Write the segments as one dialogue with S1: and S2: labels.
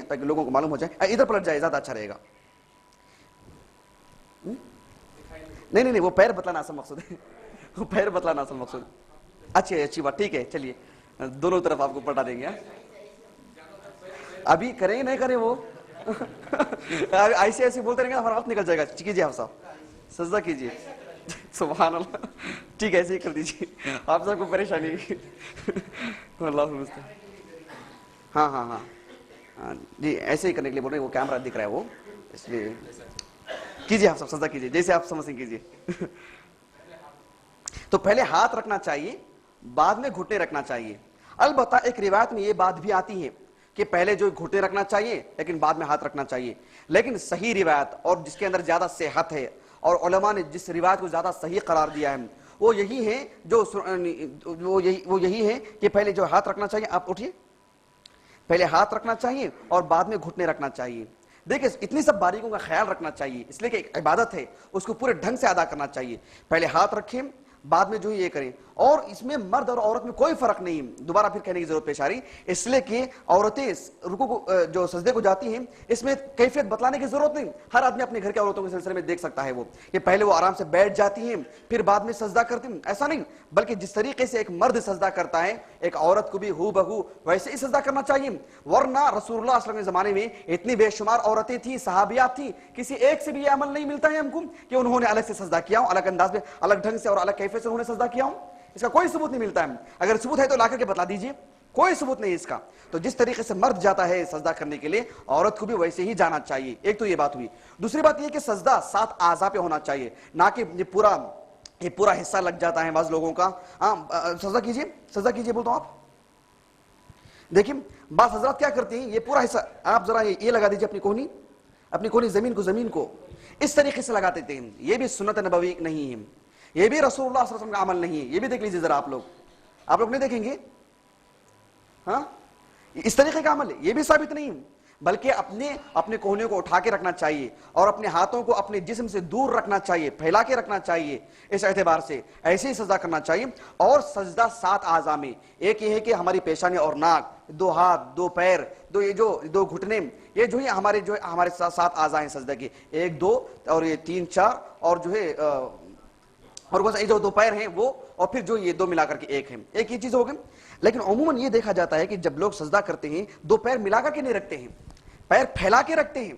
S1: تاکہ لوگوں کو معلوم ہو جائے. ادھر پلٹ جائے, زیادہ اچھا رہے گا. نہیں, وہ پیر بتلانا اصل مقصود ہے, وہ پیر بتلانا اصل مقصود. اچھی بات, ٹھیک ہے, چلیے دونوں طرف آپ کو پلٹا دیں گے. ابھی کریں نہیں کریں وہ ایسے بولتے رہیں گے, ہمارا وقت نکل جائے گا. کیجیے آپ صاحب, سجدہ کیجیے. سبحان اللہ, ٹھیک ہے ایسے ہی کر دیجیے, آپ سب کو پریشانی. اللہ المستعان. ہاں جی, ایسے ہی کرنے کے لیے بول رہے ہیں, وہ کیمرہ دکھ رہا ہے وہ, اس لیے کیجیے آپ سب سجدہ کیجیے جیسے آپ سمجھ کیجیے. تو پہلے ہاتھ رکھنا چاہیے, بعد میں گھٹنے رکھنا چاہیے. البتہ ایک روایت میں یہ بات بھی آتی ہے کہ پہلے جو گھٹنے رکھنا چاہیے لیکن بعد میں ہاتھ رکھنا چاہیے. لیکن صحیح روایت اور جس کے اندر زیادہ صحت ہے اور علماء نے جس روایت کو زیادہ صحیح قرار دیا ہے وہ یہی ہے یہی ہے کہ پہلے جو ہاتھ رکھنا چاہیے. آپ اٹھیے, پہلے ہاتھ رکھنا چاہیے اور بعد میں گھٹنے رکھنا چاہیے. دیکھیں اتنی سب باریکیوں کا خیال رکھنا چاہیے, اس لیے کہ ایک عبادت ہے, اس کو پورے ڈھنگ سے ادا کرنا چاہیے. پہلے ہاتھ رکھیں, بعد میں جو یہ کریں. اور اس میں مرد اور عورت میں کوئی فرق نہیں, دوبارہ پھر کہنے کی ضرورت پیش آ رہی, اس لیے کہ عورتیں رکوع کو جو سجدے کو جاتی ہیں اس میں کیفیت بتلانے کی ضرورت نہیں. ہر آدمی اپنے گھر کے عورتوں کے سلسلے میں دیکھ سکتا ہے وہ کہ پہلے وہ آرام سے بیٹھ جاتی ہیں پھر بعد میں سجدہ کرتی ہیں. ایسا نہیں, بلکہ جس طریقے سے ایک مرد سجدہ کرتا ہے ایک عورت کو بھی ہو بہو ویسے ہی سجدہ کرنا چاہیے. ورنہ رسول اللہ صلی اللہ علیہ وسلم کے زمانے میں اتنی بے شمار عورتیں تھیں, صحابیات تھیں, کسی ایک سے بھی یہ عمل نہیں ملتا ہے ہم کو کہ انہوں نے الگ سے سجدہ کیا ہوں, الگ انداز میں, الگ ڈھنگ سے اور الگ کیفیت سے انہوں نے سجدہ کیا ہوں. اس کا کوئی ثبوت نہیں ملتا ہے. اگر ثبوت ہے تو لا کر کے بتلا دیجیے, کوئی ثبوت نہیں اس کا. تو جس طریقے سے مرد جاتا ہے سجدہ کرنے کے لیے عورت کو بھی ویسے ہی جانا چاہیے. ایک تو یہ بات ہوئی. دوسری بات یہ کہ سجدہ 7 اعضاء پہ ہونا چاہیے, نہ کہ یہ پورا حصہ لگ جاتا ہے بعض لوگوں کا. سجدہ کیجیے بولتا ہوں. آپ دیکھیں بعض حضرات کیا کرتے ہیں, یہ پورا حصہ آپ ذرا یہ لگا دیجیے اپنی کونی زمین کو اس طریقے سے لگاتے تھے. یہ بھی سنت نبوی نہیں ہے, یہ بھی رسول اللہ صلی اللہ علیہ وسلم کا عمل نہیں ہے. یہ بھی دیکھ لیجیے ذرا, آپ لوگ نہیں دیکھیں گے. ہاں, اس طریقے کا عمل ہے, یہ بھی ثابت نہیں ہے. بلکہ اپنے کوہنیوں کو اٹھا کے رکھنا چاہیے اور اپنے ہاتھوں کو اپنے جسم سے دور رکھنا چاہیے, پھیلا کے رکھنا چاہیے. اس اعتبار سے ایسے ہی سجدہ کرنا چاہیے. اور سجدہ 7 اعضاء میں ایک یہ ہے کہ ہماری پیشانی اور ناک, 2 ہاتھ, 2 پیر, یہ جو 2 گھٹنے, یہ جو ہے ہمارے 7 اعضاء ہیں سجدہ کے. 1 2 اور یہ 3 4 اور جو ہے اور وہ جو 2 پیر ہیں وہ, اور پھر جو یہ 2 ملا کر کے ایک ہے. ایک یہ چیز ہو گئی. لیکن عموماً یہ دیکھا جاتا ہے کہ جب لوگ سجدہ کرتے ہیں 2 پیر ملا کر کے نہیں رکھتے ہیں, پیر پھیلا کے رکھتے ہیں.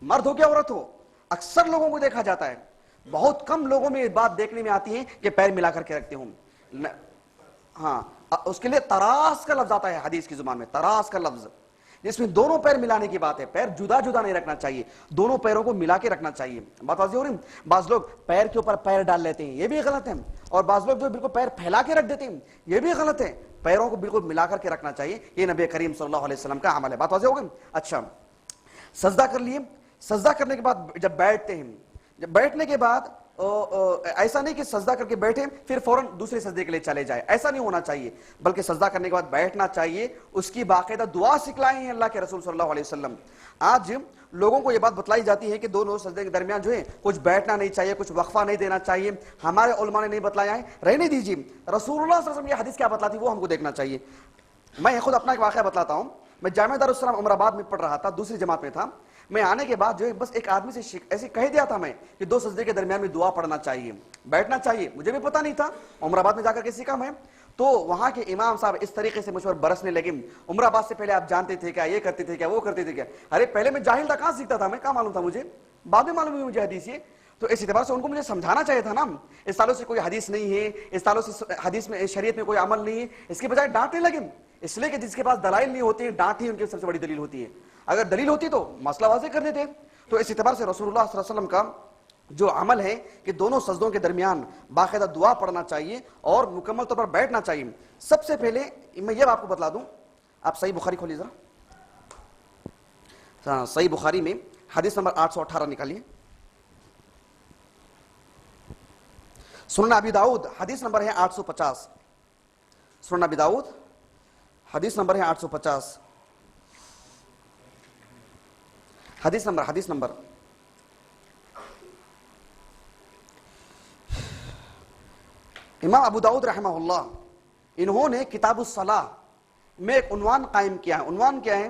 S1: مرد ہو کہ عورت ہو, اکثر لوگوں کو دیکھا جاتا ہے. بہت کم لوگوں میں یہ بات دیکھنے میں آتی ہے کہ پیر ملا کر کے رکھتے ہوں. ہاں, اس کے لیے تراس کا لفظ آتا ہے حدیث کی زبان میں, تراس کا لفظ, جس میں دونوں پیر ملانے کی بات ہے. پیر جدا جدا نہیں رکھنا چاہیے, دونوں پیروں کو ملا کے رکھنا چاہیے. بات واضح ہو رہی ہے. بعض لوگ پیر کے اوپر پیر ڈال لیتے ہیں, یہ بھی غلط ہے. اور بعض لوگ جو بالکل پیر پھیلا کے رکھ دیتے ہیں, یہ بھی غلط ہے. پیروں کو بالکل ملا کر کے رکھنا چاہیے. یہ نبی کریم صلی اللہ علیہ وسلم کا عمل ہے. بات واضح ہو گئی. اچھا, سجدہ کر لیے. سجدہ کرنے کے بعد جب بیٹھتے ہیں, جب بیٹھنے کے بعد ایسا نہیں کہ سجدہ کر کے بیٹھے پھر فوراً دوسرے سجدے کے لیے چلے جائے, ایسا نہیں ہونا چاہیے. بلکہ سجدہ کرنے کے بعد بیٹھنا چاہیے. اس کی باقاعدہ دعا سکھلائی ہیں اللہ کے رسول صلی اللہ علیہ وسلم. آج لوگوں کو یہ بات بتلائی جاتی ہے کہ دونوں سجدے کے درمیان جو ہے کچھ بیٹھنا نہیں چاہیے, کچھ وقفہ نہیں دینا چاہیے. ہمارے علماء نے نہیں بتلایا ہے, رہنے دیجیے. رسول اللہ صلی اللہ علیہ وسلم یہ حدیث کیا بتلاتی وہ ہم کو دیکھنا چاہیے. میں خود اپنا ایک واقعہ بتلاتا ہوں. میں جامعہ دارالسلام عمر آباد میں پڑھ رہا تھا, دوسری جماعت میں تھا. میں آنے کے بعد جو ہے بس ایک آدمی سے ایسے کہہ دیا تھا میں کہ 2 سجدے کے درمیان میں دعا پڑھنا چاہیے, بیٹھنا چاہیے. مجھے بھی پتا نہیں تھا, عمر آباد میں جا کر کے سیکھا میں. تو وہاں کے امام صاحب اس طریقے سے مجھ پر برسنے لگے. عمر آباد سے پہلے آپ جانتے تھے کیا, یہ کرتے تھے کیا, وہ کرتے تھے کیا. ارے پہلے میں جاہل تھا, کہاں سیکھتا تھا میں, کہاں معلوم تھا مجھے, بعد میں معلوم ہوئی مجھے حدیث یہ. تو اس اعتبار سے ان کو مجھے سمجھانا چاہیے تھا نا. اس سالوں سے کوئی حدیث نہیں ہے, اس سالوں سے حدیث میں شریعت میں کوئی عمل نہیں ہے, اس کے بجائے ڈانٹنے لگے. اس لیے کہ جس کے پاس دلائل نہیں ہوتے ہیں, ڈانٹ ہی ان کی سب سے بڑی دلیل ہوتی ہے. اگر دلیل ہوتی تو مسئلہ واضح کر دیتے. تو اس اعتبار سے رسول اللہ صلی اللہ علیہ وسلم کا جو عمل ہے کہ دونوں سجدوں کے درمیان باقاعدہ دعا پڑھنا چاہیے اور مکمل طور پر بیٹھنا چاہیے. سب سے پہلے میں یہ آپ کو بتلا دوں, آپ صحیح بخاری کھولیے ذرا. صحیح بخاری میں حدیث نمبر 818 نکالیے. سنن ابی داؤد حدیث نمبر ہے 850. سنن ابی داؤد حدیث نمبر ہے 850. حدیث نمبر امام ابو داؤد رحمہ اللہ انہوں نے کتاب الصلاح میں ایک عنوان قائم کیا ہے. عنوان کیا ہے؟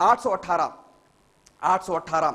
S1: 818।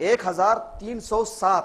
S1: 1307,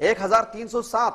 S1: 1307,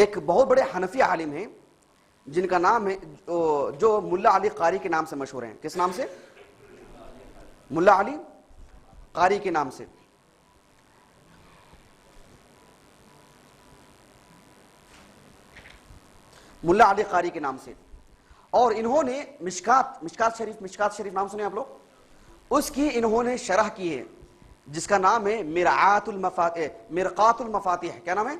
S1: ایک بہت بڑے حنفی عالم ہیں جن کا نام ہے جو ملا علی قاری کے نام سے مشہور ہیں. کس نام سے؟ ملا علی قاری کے نام سے. ملا علی قاری کے نام سے. اور انہوں نے مشکات شریف نام سنے آپ لوگ؟ اس کی انہوں نے شرح کی ہے جس کا نام ہے مرقات المفاتیح. کیا نام ہے؟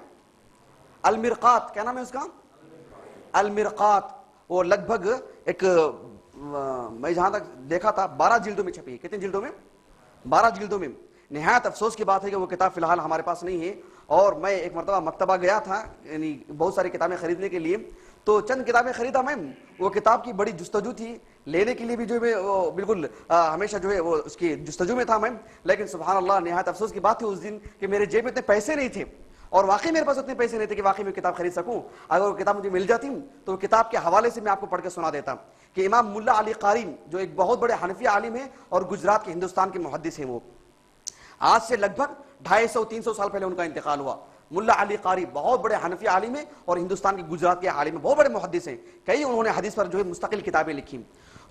S1: المرقات. کیا نام ہے اس کا؟ المرقات. وہ لگ بھگ ایک میں جہاں تک دیکھا تھا 12 جلدوں میں چھپی ہے. کتنے جلدوں میں؟ 12 جلدوں میں. نہایت افسوس کی بات ہے کہ وہ کتاب فی الحال ہمارے پاس نہیں ہے. اور میں ایک مرتبہ مکتبہ گیا تھا یعنی بہت ساری کتابیں خریدنے کے لیے، تو چند کتابیں خریدا میں. وہ کتاب کی بڑی جستجو تھی، لینے کے لیے بھی جو ہے وہ بالکل ہمیشہ جو ہے وہ اس کی جستجو میں تھا میں. لیکن سبحان اللہ نہایت افسوس کی بات تھی اس دن کہ میرے جیب میں اتنے پیسے نہیں تھے، اور واقعی میرے پاس اتنے پیسے نہیں تھے کہ واقعی میں کتاب خرید سکوں. اگر وہ کتاب مجھے مل جاتی تو کتاب کے حوالے سے میں آپ کو پڑھ کے سنا دیتا کہ امام ملا علی قاری جو ایک بہت بڑے حنفی عالم ہیں اور گجرات کے ہندوستان کے محدث ہیں، وہ آج سے لگ بھگ 250-300 سال پہلے ان کا انتقال ہوا. ملا علی قاری بہت بڑے حنفی عالم ہیں اور ہندوستان کی گجرات کے عالم ہیں، بہت بڑے محدث ہیں. کئی انہوں نے حدیث پر جو ہے مستقل کتابیں لکھی.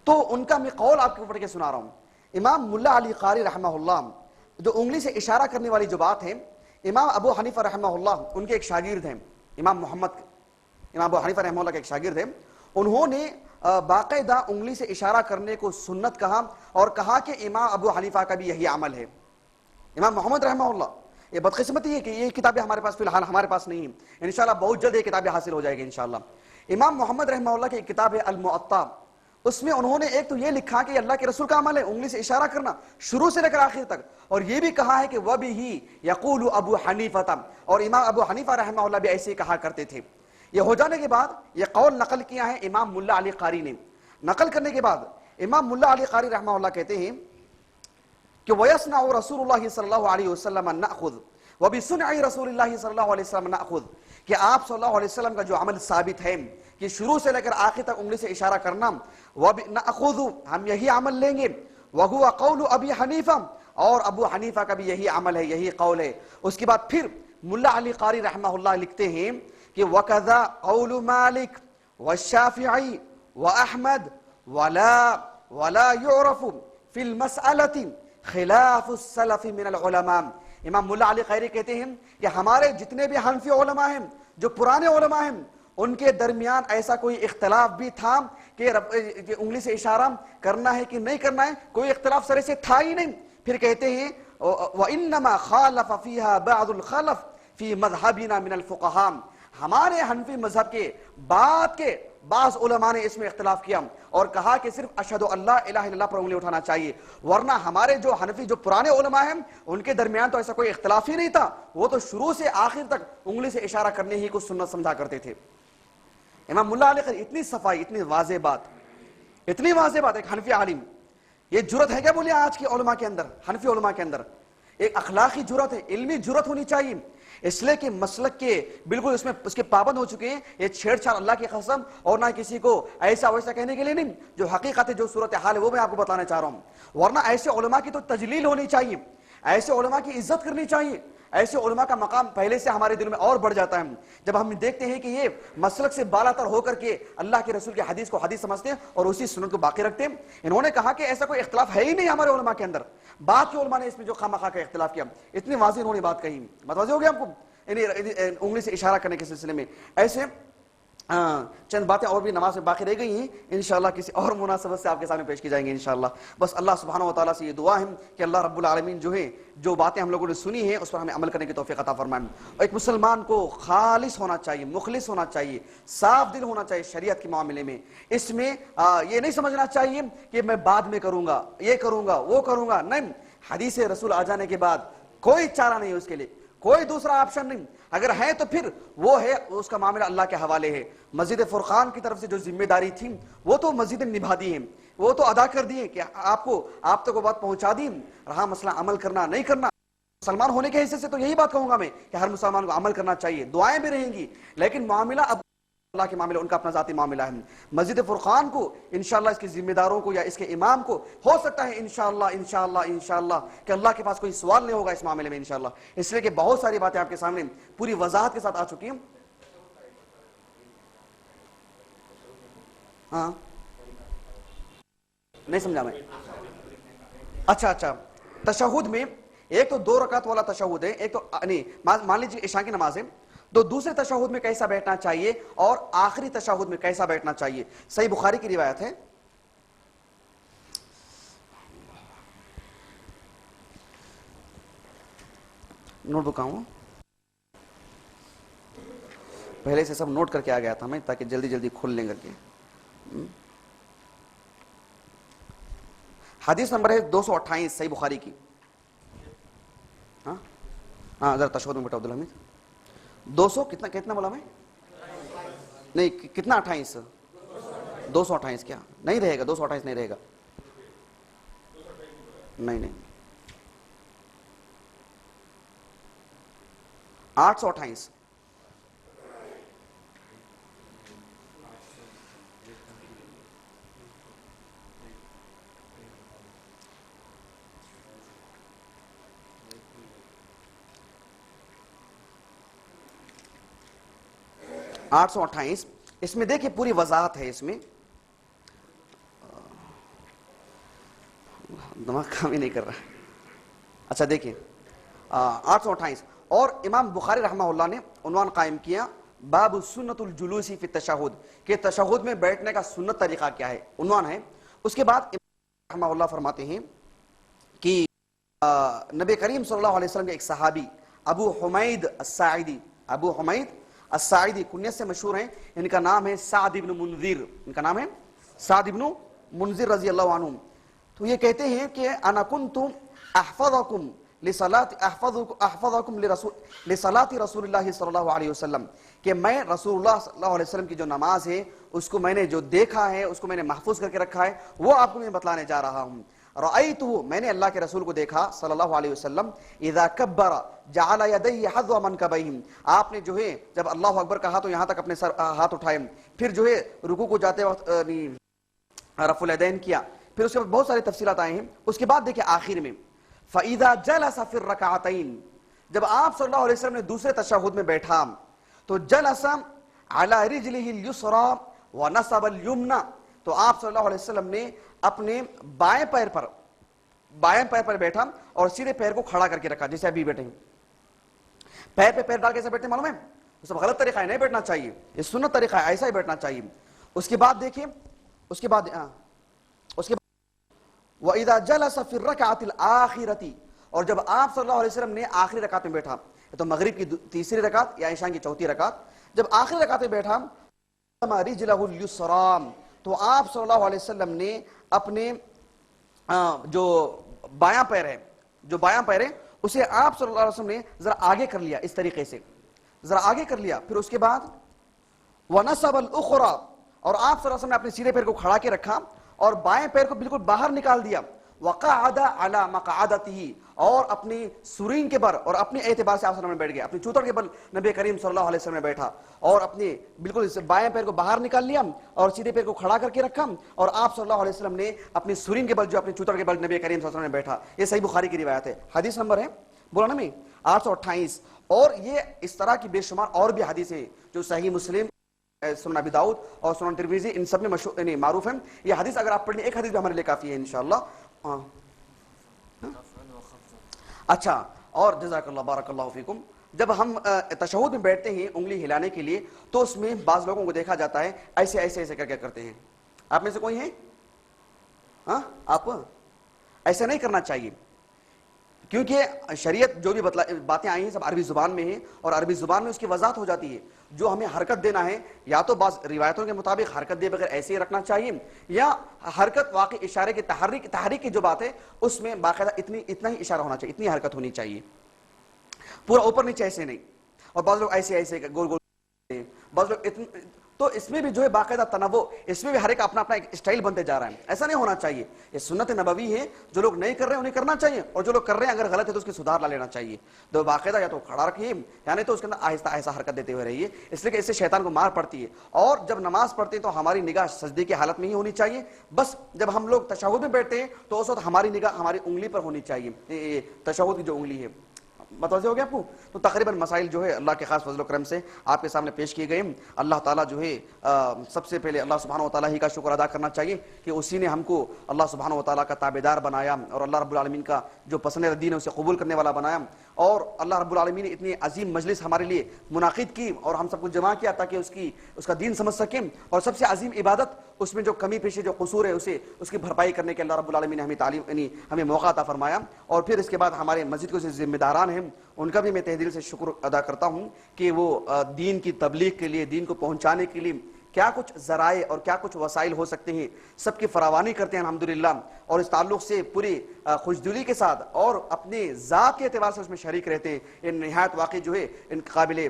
S1: تو ان کا میں قول آپ کو پڑھ کے سنا رہا ہوں. امام ملا علی قاری رحمہ اللہ جو انگلی سے اشارہ کرنے والی جو بات ہے، امام ابو حنیفہ رحمہ اللہ ان کے ایک شاگرد ہیں امام ابو حنیفہ رحمہ اللہ کے ایک شاگرد ہیں. انہوں نے باقاعدہ انگلی سے اشارہ کرنے کو سنت کہا اور کہا کہ امام ابو حنیفہ کا بھی یہی عمل ہے. امام محمد رحمہ اللہ، یہ بدقسمتی ہے کہ یہ کتابیں ہمارے پاس فی الحال ہمارے پاس نہیں ہیں. انشاءاللہ بہت جلد یہ کتابیں حاصل ہو جائے گی انشاءاللہ. امام محمد رحمہ اللہ کی ایک کتاب ہے المعطا، اس میں انہوں نے ایک تو یہ لکھا کہ اللہ کے رسول کا عمل ہے انگلی سے اشارہ کرنا شروع سے لے کر آخر تک، اور یہ بھی کہا ہے کہ وَبِهِ يَقُولُ ابو حنیفہ، اور امام ابو حنیفہ رحمہ اللہ بھی ایسے کہا کرتے تھے. یہ ہو جانے کے بعد یہ قول نقل کیا ہے امام ملا علی قاری نے. نقل کرنے کے بعد امام ملا علی قاری رحمہ اللہ کہتے ہیں کہ وَيَصْنَعُ رَسُولُ اللَّهِ صلی اللہ علیہ وسلم نَأْخُذْ وَبِصُنْعِ رَسُولِ اللَّهِ صلی اللہ علیہ وسلم نَأْخُذْ، کہ آپ صلی اللہ علیہ وسلم کا جو عمل ثابت ہے کہ شروع سے لے کر آخر تک انگلی سے اشارہ کرنا، نَأْخُذُ ہم یہی عمل لیں گے، وَهُوَ قَوْلُ أَبِي حَنِيفَةَ اور ابو حنیفہ کا بھی یہی عمل ہے، یہی قول ہے. اس کے بعد پھر ملا علی قاری رحمہ اللہ لکھتے ہیں کہ وَكَذَا قَوْلُ مَالِكَ وَالشَّافِعِي وَأَحْمَدَ وَلَا يُعْرَفُ فِي الْمَسْأَلَةِ خلاف السلف من العلماء. امام ملا علی قاری کہتے ہیں کہ ہمارے جتنے بھی حنفی علماء ہیں، جو پرانے علماء ہیں، ان کے درمیان ایسا کوئی اختلاف بھی تھا کہ انگلی سے اشارہ کرنا ہے کہ نہیں کرنا ہے، کوئی اختلاف سرے سے تھا ہی نہیں. پھر کہتے ہیں وَإِنَّمَا خَالَفَ فِيهَا بَعْضُ الْخَلَفِ فِي مَذْهَبِنَا مِنَ الْفُقَهَاءِ، ہمارے حنفی مذہب کے بعد کے بعض علماء نے اس میں اختلاف کیا اور کہا کہ صرف اشہد اللہ الہ الا اللہ پر انگلی اٹھانا چاہیے، ورنہ ہمارے جو حنفی جو پرانے علماء ہیں ان کے درمیان تو ایسا کوئی اختلاف ہی نہیں تھا، وہ تو شروع سے آخر تک انگلی سے اشارہ کرنے ہی کو سنت سمجھا کرتے تھے. امام ملا علی قاری اتنی صفائی، اتنی واضح بات ایک حنفی عالم، یہ جرت ہے کیا بولے آج کے علماء کے اندر، حنفی علماء کے اندر ایک اخلاقی جرت ہے، علمی جرت ہونی چاہیے. اس لیے کہ مسلک کے بالکل اس کے پابند ہو چکے ہیں. یہ چھیڑ چھاڑ اللہ کی قسم اور نہ کسی کو ایسا ویسا کہنے کے لیے نہیں، جو حقیقت ہے جو صورتحال ہے وہ میں آپ کو بتانا چاہ رہا ہوں. ورنہ ایسے علماء کی تو تجلیل ہونی چاہیے، ایسے علماء کی عزت کرنی چاہیے. ایسے علماء کا مقام پہلے سے ہمارے دل میں اور بڑھ جاتا ہے جب ہم دیکھتے ہیں کہ یہ مسلک سے بالا تر ہو کر کے اللہ کے رسول کے حدیث کو حدیث سمجھتے ہیں اور اسی سنت کو باقی رکھتے ہیں. انہوں نے کہا کہ ایسا کوئی اختلاف ہے ہی نہیں ہمارے علماء کے اندر. بعد کے علماء نے اس میں جو خواہ کا اختلاف کیا، اتنی واضح انہوں نے بات کہی. متوجہ ہو گیا آپ کو انگلی سے اشارہ کرنے کے سلسلے میں؟ ایسے چند باتیں اور بھی نماز میں باقی رہ گئی ہیں، انشاءاللہ کسی اور مناسبت سے آپ کے سامنے پیش کی جائیں گے انشاءاللہ. بس اللہ سبحانہ و تعالیٰ سے یہ دعا ہے کہ اللہ رب العالمین جو باتیں ہم لوگوں نے سنی ہیں اس پر ہمیں عمل کرنے کی توفیق عطا فرمائیں. ایک مسلمان کو خالص ہونا چاہیے، مخلص ہونا چاہیے، صاف دل ہونا چاہیے شریعت کے معاملے میں. اس میں یہ نہیں سمجھنا چاہیے کہ میں بعد میں کروں گا، یہ کروں گا، وہ کروں گا. نہیں، حدیث رسول آ جانے کے بعد کوئی چارہ نہیں ہے، اس کے لیے کوئی دوسرا آپشن نہیں. اگر ہے تو پھر وہ ہے، اس کا معاملہ اللہ کے حوالے ہے. مسجد فرقان کی طرف سے جو ذمہ داری تھی وہ تو مسجد نے نبھا دی ہے، وہ تو ادا کر دی ہے کہ آپ تک وہ بات پہنچا دی. رہا مسئلہ عمل کرنا نہیں کرنا، مسلمان ہونے کے حصے سے تو یہی بات کہوں گا میں کہ ہر مسلمان کو عمل کرنا چاہیے، دعائیں بھی رہیں گی، لیکن معاملہ اب اللہ کے معاملہ ان کا اپنا ذاتی معاملہ ہے. مسجد فرقان کو انشاءاللہ اس کے ذمہ داروں کو یا اس کے امام کو ہو سکتا ہے انشاءاللہ کہ اللہ کے پاس کوئی سوال نہیں ہوگا اس معاملے میں انشاءاللہ. اس لیے کہ بہت ساری باتیں آپ کے سامنے پوری وضاحت کے ساتھ آ چکی ہیں. ہاں نہیں سمجھا میں. اچھا اچھا, تشہد میں ایک تو 2 رکعت والا تشہد ہے, ایک تو نہیں مان لیجیے عشاء کی نماز ہے, تو دوسرے تشہد میں کیسا بیٹھنا چاہیے اور آخری تشہد میں کیسا بیٹھنا چاہیے. صحیح بخاری کی روایت ہے, نوٹ بک کہاں ہوں, پہلے سے سب نوٹ کر کے آ گیا تھا میں تاکہ جلدی جلدی کھل لیں کر کے. حدیث نمبر ہے 228 صحیح بخاری کی. ہاں ہاں ذرا تشہد میں بیٹا عبدالحمید. 200 کتنا بولا میں, نہیں کتنا 28, 228 کیا نہیں رہے گا, 228 نہیں رہے گا, نہیں نہیں 828. اس میں دیکھیں پوری وضاحت ہے, اس میں دماغ کام ہی نہیں کر رہا. اچھا دیکھیں 828, اور امام بخاری رحمہ اللہ نے عنوان قائم کیا باب سنت الجلوسی فی التشہد, کہ تشہد میں بیٹھنے کا سنت طریقہ کیا ہے, عنوان ہے. اس کے بعد امام رحمہ اللہ فرماتے ہیں کہ نبی کریم صلی اللہ علیہ وسلم کے ایک صحابی ابو حمید الساعدی, ابو حمید الساعدی کنیت سے مشہور ہیں, ان کا نام ہے سعد ابن منذر, ان کا نام ہے سعد ابن منذر رضی اللہ عنہ. تو یہ کہتے ہیں کہ انا کنت احفظکم احفظکم لصلاۃ رسول اللہ صلی اللہ علیہ وسلم, کہ میں رسول اللہ صلی اللہ علیہ وسلم کی جو نماز ہے اس کو میں نے جو دیکھا ہے, اس کو میں نے محفوظ کر کے رکھا ہے, وہ آپ کو میں بتلانے جا رہا ہوں. رأیتہ, میں نے اللہ کے رسول کو دیکھا صلی اللہ علیہ وسلم, اذا کبر جعل یدیہ حذو منکبیہ, آپ نے جو ہے جب اللہ اکبر کہا تو یہاں تک اپنے سر ہاتھ اٹھائے, پھر جو ہے رکوع کو جاتے وقت رفع الیدین کیا, پھر اس کے بعد بہت ساری تفصیلات آئے ہیں. اس کے بعد دیکھیں آخر میں فَإِذَا جَلَسَ فِي الرَّكَعَتَيْن, جب آپ صلی اللہ علیہ وسلم نے دوسرے تشہد میں بیٹھا تو جلس علی رجلہ الیسری ونصب الیمنی, تو آپ صلی اللہ علیہ وسلم نے اپنے بائیں پیر پر بیٹھا اور سیدھے پیر کو کھڑا کر کے رکھا, جیسے ابھی بیٹھے ہیں. پیر پہ پیر ڈال کے ایسے بیٹھے معلوم ہے, وہ سب غلط طریقہ ہے, نہیں بیٹھنا چاہیے, یہ سنت طریقہ ہے, ایسا ہی بیٹھنا چاہیے. اس کے بعد دیکھیں, اس کے بعد وَإِذَا جَلَسَ فِي الرَّكَعَةِ الْآخِرَةِ, اور جب آپ صلی اللہ علیہ وسلم نے آخری رکعت میں بیٹھا, تو مغرب کی تیسری رکعت یا عشاء کی چوتھی رکعت, جب آخری رکعت میں بیٹھا رِجْلَهُ الْيُسْرَى, تو آپ صلی اللہ علیہ وسلم نے اپنے جو بایاں پیر ہے اسے آپ صلی اللہ علیہ وسلم نے ذرا آگے کر لیا, اس طریقے سے ذرا آگے کر لیا. پھر اس کے بعد وَنَصَبَ الْأُخْرَى, اور آپ صلی اللہ علیہ وسلم نے اپنے سیدھے پیر کو کھڑا کے رکھا اور بائیں پیر کو بالکل باہر نکال دیا. وَقَعَدَ عَلَى مَقْعَدَتِهِ, اور اپنی سرین کے بر اور اپنے اعتبار سے آپ صلی اللہ علیہ وسلم بیٹھ گیا, اپنی چوتڑ کے بر نبی کریم صلی اللہ علیہ وسلم نے بیٹھا اور اپنے بالکل بائیں پیر کو باہر نکال لیا اور سیدھے پیر کو کھڑا کر کے رکھا, اور آپ صلی اللہ علیہ وسلم نے اپنی سرین کے بل جو اپنی چوتڑ کے بل نبی کریم صلی اللہ علیہ وسلم نے بیٹھا. یہ صحیح بخاری کی روایت ہے, حدیث نمبر ہے بولا نا میں 828. اور یہ اس طرح کی بے شمار اور بھی حدیث ہیں جو صحیح مسلم, سنن ابی داؤد اور سنن ترمذی, ان سب میں مشہور یعنی معروف ہیں. یہ حدیث اگر آپ پڑھ لیں, ایک حدیث بھی ہمارے لیے کافی ہے انشاءاللہ. اچھا, اور جزاک اللہ بارک اللہ فیکم, جب ہم تشہد میں بیٹھتے ہیں انگلی ہلانے کے لیے, تو اس میں بعض لوگوں کو دیکھا جاتا ہے ایسے ایسے ایسے کر کے کرتے ہیں. آپ میں سے کوئی ہے؟ ہاں, آپ ایسے نہیں کرنا چاہیے, کیونکہ شریعت جو بھی باتیں آئی ہیں سب عربی زبان میں ہیں, اور عربی زبان میں اس کی وضاحت ہو جاتی ہے. جو ہمیں حرکت دینا ہے, یا تو بعض روایتوں کے مطابق حرکت دے بغیر ایسے ہی رکھنا چاہیے, یا حرکت واقعی اشارے کی تحریک کی جو بات ہے اس میں باقاعدہ اتنا ہی اشارہ ہونا چاہیے, اتنی حرکت ہونی چاہیے, پورا اوپر نیچے ایسے نہیں. اور بعض لوگ ایسے ایسے گول گول, بعض لوگ تو اس میں بھی جو ہے باقاعدہ تنوع, اس میں بھی ہر ایک اپنا اپنا ایک اسٹائل بنتے جا رہا ہے. ایسا نہیں ہونا چاہیے, یہ سنت نبوی ہے, جو لوگ نہیں کر رہے ہیں انہیں کرنا چاہیے, اور جو لوگ کر رہے ہیں اگر غلط ہے تو اس کی سدھار لا لینا چاہیے. تو باقاعدہ یا تو کھڑا رکھیے, یعنی تو اس کے اندر آہستہ آہستہ حرکت دیتے ہوئے رہیے, اس لیے کہ اس سے شیطان کو مار پڑتی ہے. اور جب نماز پڑھتے ہیں تو ہماری نگاہ سجدے کی حالت میں ہی ہونی چاہیے. بس جب ہم لوگ تشہد میں بیٹھتے ہیں تو اس وقت ہماری نگاہ ہماری انگلی پر ہونی چاہیے, تشہد کی جو انگلی ہے. متوجہ ہو گیا آپ کو؟ تو تقریباً مسائل جو ہے اللہ کے خاص فضل و کرم سے آپ کے سامنے پیش کیے گئے ہیں. اللہ تعالیٰ جو ہے سب سے پہلے اللہ سبحانہ و تعالیٰ ہی کا شکر ادا کرنا چاہیے کہ اسی نے ہم کو اللہ سبحانہ و تعالیٰ کا تابعدار بنایا اور اللہ رب العالمین کا جو پسندیدہ دین ہے اسے قبول کرنے والا بنایا. اور اللہ رب العالمین نے اتنی عظیم مجلس ہمارے لیے منعقد کی اور ہم سب کو جمع کیا تاکہ اس کا دین سمجھ سکیں. اور سب سے عظیم عبادت اس میں جو کمی پیشی جو قصور ہے اس کی بھرپائی کرنے کے اللہ رب العالمین نے ہمیں تعلیم یعنی ہمیں موقع عطا فرمایا. اور پھر اس کے بعد ہمارے مسجد کے ذمہ داران ہیں ان کا بھی میں تہ دل سے شکر ادا کرتا ہوں کہ وہ دین کی تبلیغ کے لیے دین کو پہنچانے کے لیے کیا کچھ ذرائع اور کیا کچھ وسائل ہو سکتے ہیں سب کی فراوانی کرتے ہیں الحمدللہ. اور اس تعلق سے پوری خوشدلی کے ساتھ اور اپنے ذات کے اعتبار سے اس میں شریک رہتے ہیں. یہ نہایت واقعی جو ہے ان قابل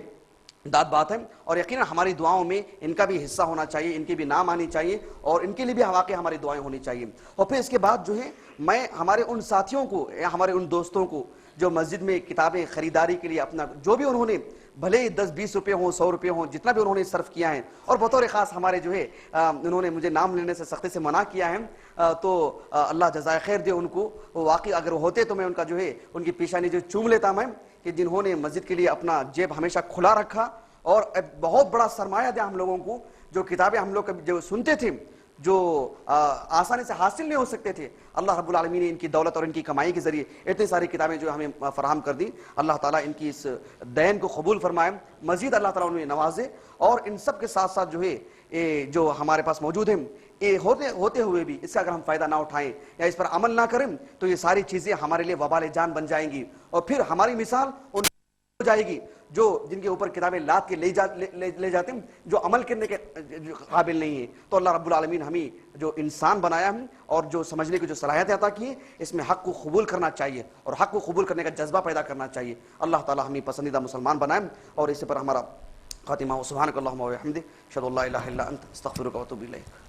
S1: داد بات ہے اور یقیناً ہماری دعاؤں میں ان کا بھی حصہ ہونا چاہیے, ان کی بھی نام آنی چاہیے اور ان کے لیے بھی واقعی ہماری دعائیں ہونی چاہیے. اور پھر اس کے بعد جو ہے میں ہمارے ان ساتھیوں کو یا ہمارے ان دوستوں کو جو مسجد میں کتابیں خریداری کے لیے اپنا جو بھی انہوں نے بھلے ہی 10-20 روپے ہوں 100 روپے ہوں جتنا بھی انہوں نے صرف کیا ہے اور بطور خاص ہمارے جو ہے انہوں نے مجھے نام لینے سے سختی سے منع کیا ہے تو اللہ جزائے خیر دے ان کو. واقعی اگر ہوتے تو میں ان کا جو ہے ان کی پیشانی جو چوم لیتا میں کہ جنہوں نے مسجد کے لیے اپنا جیب ہمیشہ کھلا رکھا اور بہت بڑا سرمایہ دیا ہم لوگوں کو. جو کتابیں ہم لوگ جو سنتے تھے جو آسانی سے حاصل نہیں ہو سکتے تھے اللہ رب العالمین نے ان کی دولت اور ان کی کمائی کے ذریعے اتنی ساری کتابیں جو ہمیں فراہم کر دی. اللہ تعالیٰ ان کی اس دین کو قبول فرمائے, مزید اللہ تعالیٰ انہیں نوازے. اور ان سب کے ساتھ ساتھ جو ہے جو ہمارے پاس موجود ہیں یہ ہوتے ہوئے بھی اس کا اگر ہم فائدہ نہ اٹھائیں یا اس پر عمل نہ کریں تو یہ ساری چیزیں ہمارے لیے وبال جان بن جائیں گی اور پھر ہماری مثال ان ہو جائے گی جو جن کے اوپر کتابیں لاد کے لے جاتے ہیں جو عمل کرنے کے قابل نہیں ہیں. تو اللہ رب العالمین ہمیں جو انسان بنایا ہم اور جو سمجھنے کی جو صلاحیت عطا کی ہے اس میں حق کو قبول کرنا چاہیے اور حق کو قبول کرنے کا جذبہ پیدا کرنا چاہیے. اللہ تعالیٰ ہمیں پسندیدہ مسلمان بنائیں اور اس پر ہمارا خاتمہ ہو. سبحانک اللہم و بحمدک اشہد ان لا الہ الا انت استغفرک و اتوب الیک.